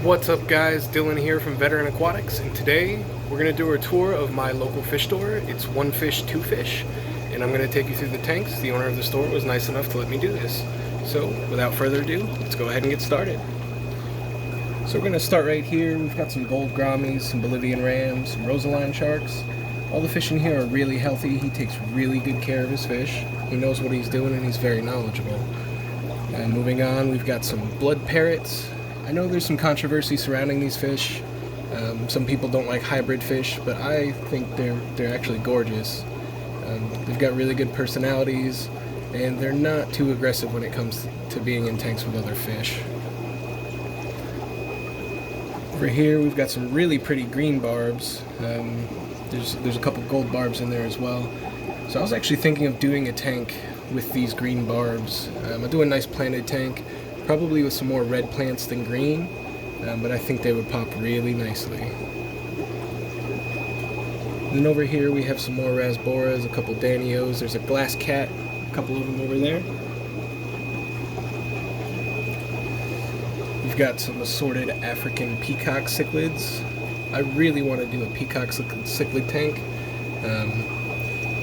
What's up guys, Dylan here from Veteran Aquatics, and today we're going to do a tour of my local fish store. It's One Fish, Two Fish, and I'm going to take you through the tanks. The owner of the store was nice enough to let me do this. So without further ado, let's go ahead and get started. So we're going to start right here. We've got some gold Grammys, some Bolivian rams, some Rosaline sharks. All the fish in here are really healthy. He takes really good care of his fish. He knows what he's doing and he's very knowledgeable. And moving on, we've got some blood parrots. I know there's some controversy surrounding these fish. Some people don't like hybrid fish, but I think they're actually gorgeous. They've got really good personalities, and they're not too aggressive when it comes to being in tanks with other fish. Over here, we've got some really pretty green barbs. There's a couple gold barbs in there as well. So I was actually thinking of doing a tank with these green barbs. I'll do a nice planted tank, probably with some more red plants than green, but I think they would pop really nicely. And then over here we have some more rasboras, a couple danios, there's a glass cat, a couple of them over there. We've got some assorted African peacock cichlids. I really want to do a peacock cichlid tank.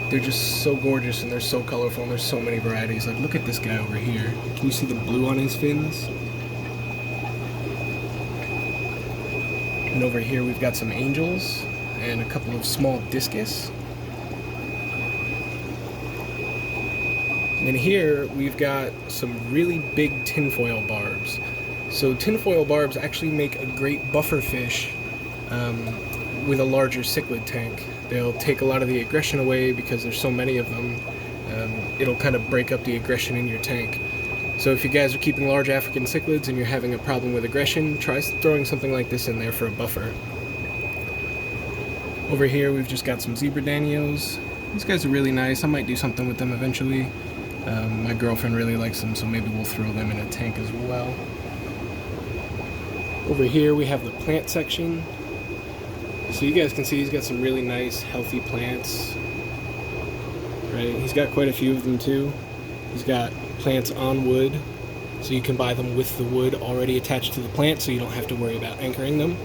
They're just so gorgeous and they're so colorful and there's so many varieties. Like, look at this guy over here. Can you see the blue on his fins? And over here we've got some angels and a couple of small discus. And here we've got some really big tinfoil barbs. So tinfoil barbs actually make a great buffer fish with a larger cichlid tank. They'll take a lot of the aggression away because there's so many of them. It'll kind of break up the aggression in your tank. So if you guys are keeping large African cichlids and you're having a problem with aggression, try throwing something like this in there for a buffer. Over here we've just got some zebra danios. These guys are really nice. I might do something with them eventually. My girlfriend really likes them, so maybe we'll throw them in a tank as well. Over here we have the plant section. So you guys can see he's got some really nice, healthy plants. Right? He's got quite a few of them too. He's got plants on wood, so you can buy them with the wood already attached to the plant, so you don't have to worry about anchoring them.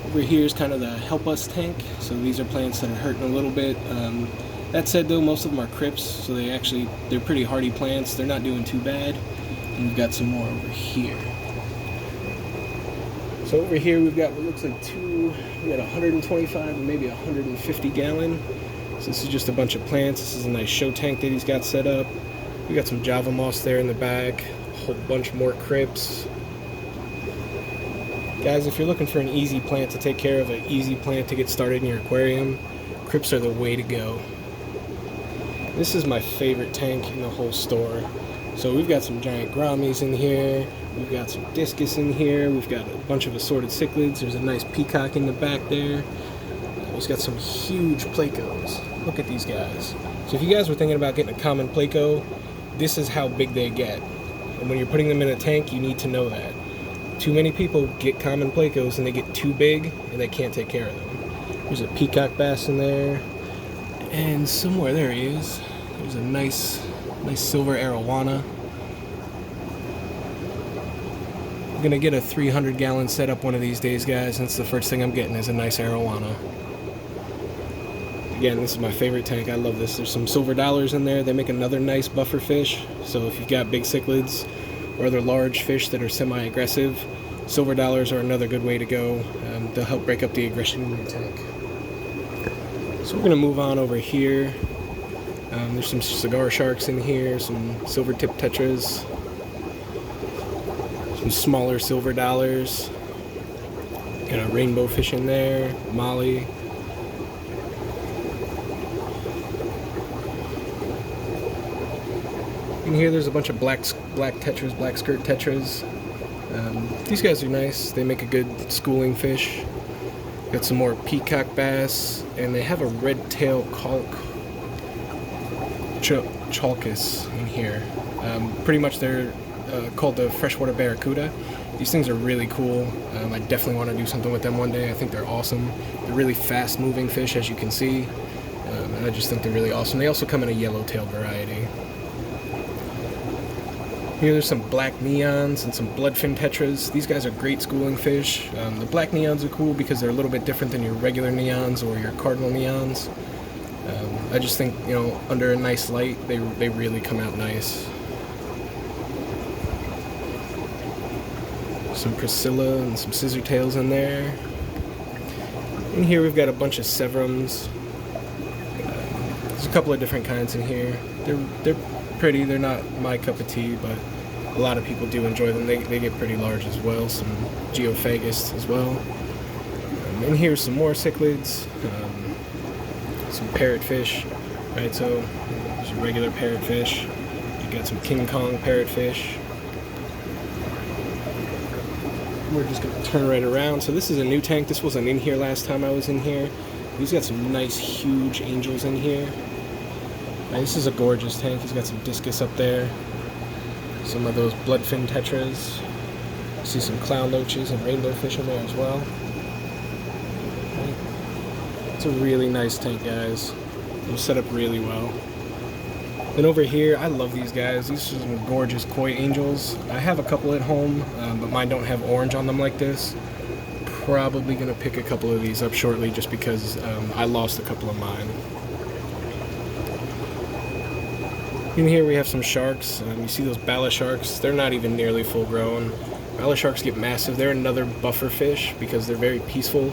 Over here is kind of the help us tank. So these are plants that are hurting a little bit. That said though, most of them are crypts, so they're pretty hardy plants. They're not doing too bad. And we've got some more over here. So over here we've got what looks like we got 125 and maybe 150 gallon. So this is just a bunch of plants. This is a nice show tank that he's got set up. We got some Java moss there in the back, a whole bunch more crypts. Guys, if you're looking for an easy plant to take care of, an easy plant to get started in your aquarium, crypts are the way to go. This is my favorite tank in the whole store. So we've got some giant Grammys in here. We've got some discus in here. We've got a bunch of assorted cichlids. There's a nice peacock in the back there. We've got some huge plecos. Look at these guys. So if you guys were thinking about getting a common pleco, this is how big they get. And when you're putting them in a tank, you need to know that. Too many people get common plecos and they get too big and they can't take care of them. There's a peacock bass in there. And somewhere, there he is. There's a nice silver Arowana. I'm gonna get a 300 gallon setup one of these days, guys, and it's the first thing I'm getting is a nice Arowana. Again, this is my favorite tank. I love this. There's some silver dollars in there. They make another nice buffer fish. So if you've got big cichlids or other large fish that are semi-aggressive, silver dollars are another good way to go. They'll help break up the aggression in your tank. So we're gonna move on over here. There's some cigar sharks in here, some silver tip tetras, some smaller silver dollars, got a rainbow fish in there, molly. In here there's a bunch of black tetras, black skirt tetras. These guys are nice, they make a good schooling fish. Got some more peacock bass, and they have a red tail chalkus in here. Pretty much they're called the Freshwater Barracuda. These things are really cool. I definitely want to do something with them one day. I think they're awesome. They're really fast moving fish, as you can see, and I just think they're really awesome. They also come in a yellowtail variety. Here there's some black neons and some bloodfin tetras. These guys are great schooling fish. The black neons are cool because they're a little bit different than your regular neons or your cardinal neons. I just think, you know, under a nice light, they really come out nice. Some Priscilla and some scissor-tails in there. In here we've got a bunch of Severums. There's a couple of different kinds in here. They're pretty. They're not my cup of tea, but a lot of people do enjoy them. They get pretty large as well. Some Geophagus as well. In here some more cichlids. Some parrot fish. Right, so there's your regular parrot fish. You got some King Kong parrot fish. We're just going to turn right around. So this is a new tank. This wasn't in here last time I was in here. He's got some nice huge angels in here. Right, this is a gorgeous tank. He's got some discus up there. Some of those bloodfin tetras. See some clown loaches and rainbow fish in there as well. Right. It's a really nice tank, guys. It was set up really well. Then over here, I love these guys. These are some gorgeous Coy Angels. I have a couple at home, but mine don't have orange on them like this. Probably going to pick a couple of these up shortly just because I lost a couple of mine. In here we have some sharks. You see those betta sharks? They're not even nearly full grown. Betta sharks get massive. They're another buffer fish because they're very peaceful,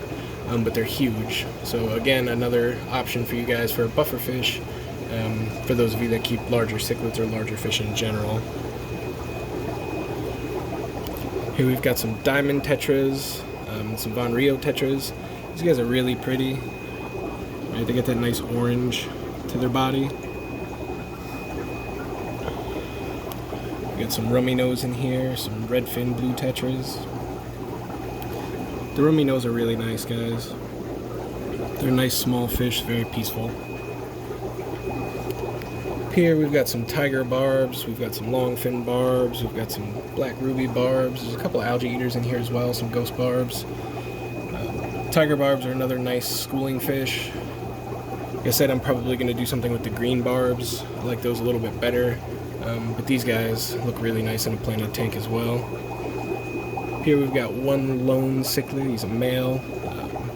but they're huge. So again, another option for you guys for a buffer fish. For those of you that keep larger cichlids or larger fish in general. Here we've got some diamond tetras, some Von Rio tetras. These guys are really pretty. Right, they get that nice orange to their body. We got some rummy nose in here, some redfin blue tetras. The rummy nose are really nice, guys. They're nice small fish, very peaceful. Here we've got some tiger barbs, we've got some longfin barbs, we've got some black ruby barbs, there's a couple of algae eaters in here as well, some ghost barbs. Tiger barbs are another nice schooling fish. Like I said, I'm probably going to do something with the green barbs. I like those a little bit better, but these guys look really nice in a planted tank as well. Here we've got one lone cichlid, he's a male.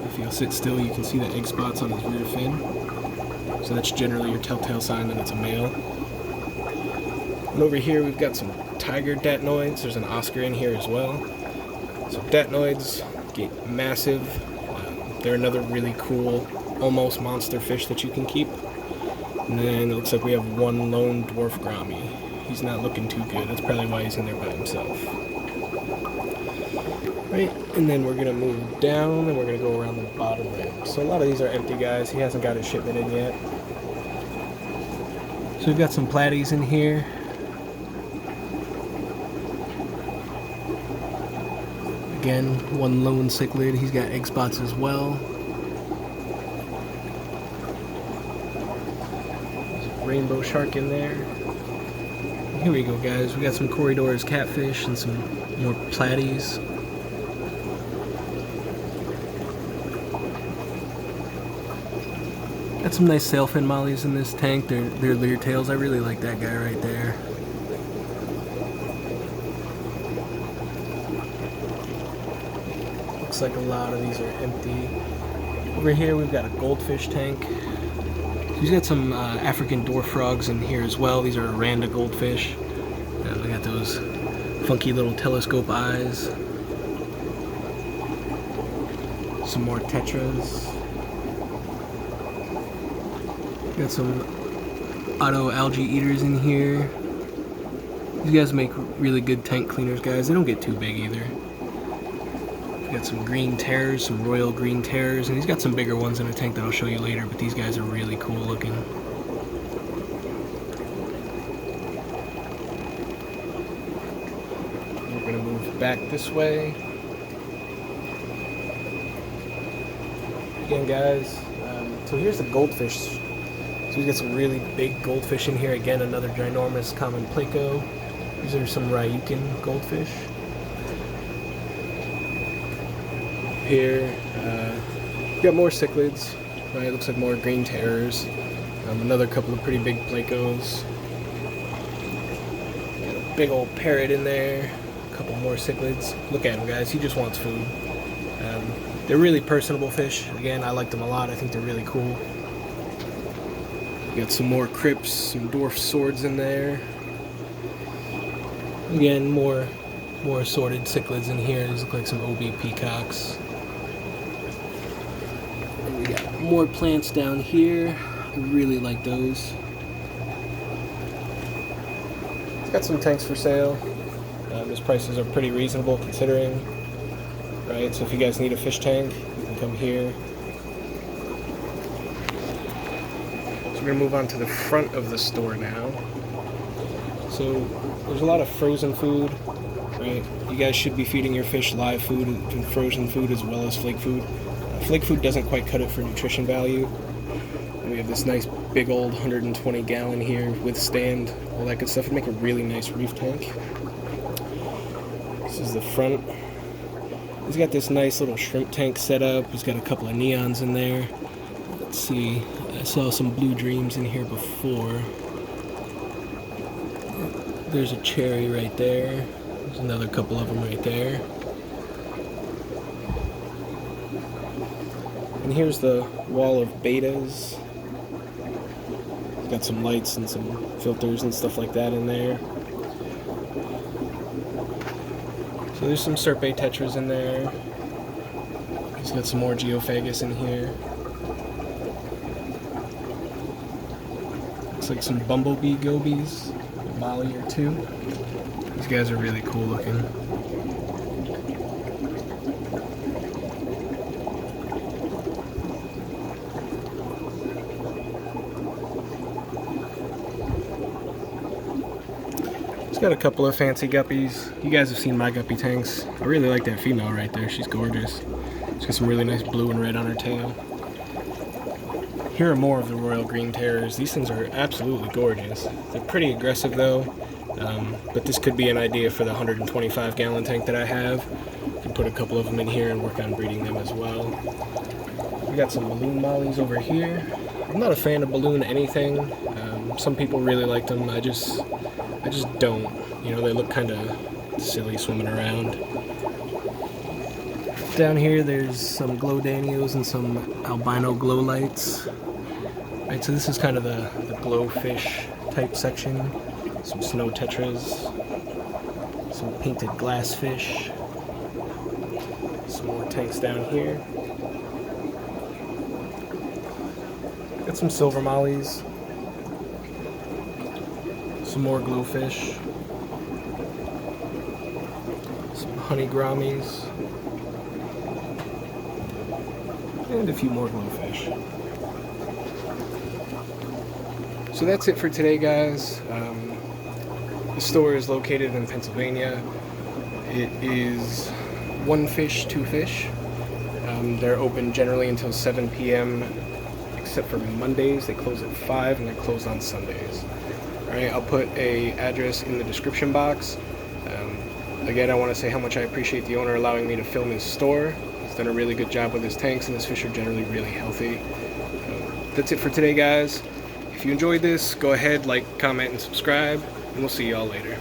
If you'll sit still you can see the egg spots on his rear fin. So that's generally your telltale sign that it's a male. And over here we've got some tiger datnoids. There's an Oscar in here as well. So datnoids get massive. They're another really cool, almost monster fish that you can keep. And then it looks like we have one lone dwarf Grammy. He's not looking too good. That's probably why he's in there by himself. Right, and then we're gonna move down and we're gonna go around the bottom rim. So a lot of these are empty, guys. He hasn't got his shipment in yet. So we've got some platies in here. Again, one lone cichlid. He's got egg spots as well. There's a rainbow shark in there. Here we go, guys. We got some corridors catfish and some more platies. Got some nice sailfin mollies in this tank. They're leer tails. I really like that guy right there. Looks like a lot of these are empty. Over here we've got a goldfish tank. He's got some African dwarf frogs in here as well. These are Aranda goldfish. They got those funky little telescope eyes. Some more tetras. Got some auto algae eaters in here. These guys make really good tank cleaners, guys. They don't get too big either. Got some green terrors, some royal green terrors, and he's got some bigger ones in a tank that I'll show you later, but these guys are really cool looking. We're gonna move back this way. Again, guys, so here's the goldfish. So we've got some really big goldfish in here. Again, another ginormous common pleco. These are some Ryukin goldfish. Here, we've got more cichlids. Right, it looks like more green terrors. Another couple of pretty big plecos. Got a big old parrot in there. A couple more cichlids. Look at him, guys. He just wants food. They're really personable fish. Again, I like them a lot. I think they're really cool. Got some more crips, some dwarf swords in there. Again, more assorted cichlids in here. These look like some OB peacocks. And we got more plants down here. I really like those. It's got some tanks for sale. Those prices are pretty reasonable considering. Right, so if you guys need a fish tank, you can come here. So we're gonna move on to the front of the store now. So there's a lot of frozen food, right? You guys should be feeding your fish live food and frozen food as well as flake food. Flake food doesn't quite cut it for nutrition value. And we have this nice big old 120 gallon here with stand, all that good stuff. It'd make a really nice reef tank. This is the front. He's got this nice little shrimp tank set up. He's got a couple of neons in there. Let's see. I saw some blue dreams in here before. There's a cherry right there. There's another couple of them right there. And here's the wall of bettas. He's got some lights and some filters and stuff like that in there. So there's some Serpe tetras in there. He's got some more geophagus in here. Looks like some bumblebee gobies, a molly or two. These guys are really cool looking. Got a couple of fancy guppies. You guys have seen my guppy tanks. I really like that female right there. She's gorgeous. She's got some really nice blue and red on her tail. Here are more of the Royal Green Terrors. These things are absolutely gorgeous. They're pretty aggressive though, but this could be an idea for the 125 gallon tank that I have. You can put a couple of them in here and work on breeding them as well. We got some balloon mollies over here. I'm not a fan of balloon anything. Some people really like them. I just don't. You know, they look kind of silly swimming around. Down here there's some glow danios and some albino glow lights. Right, so this is kind of the glow fish type section. Some snow tetras, some painted glass fish, some more tanks down here. Got some silver mollies. Some more glowfish, some honey Grammys, and a few more glowfish. So that's it for today, guys. The store is located in Pennsylvania. It is one fish, two fish. They're open generally until 7 p.m. except for Mondays. They close at 5 and they're closed on Sundays. Alright, I'll put an address in the description box. Again, I want to say how much I appreciate the owner allowing me to film his store. He's done a really good job with his tanks, and his fish are generally really healthy. That's it for today, guys. If you enjoyed this, go ahead, like, comment, and subscribe, and we'll see y'all later.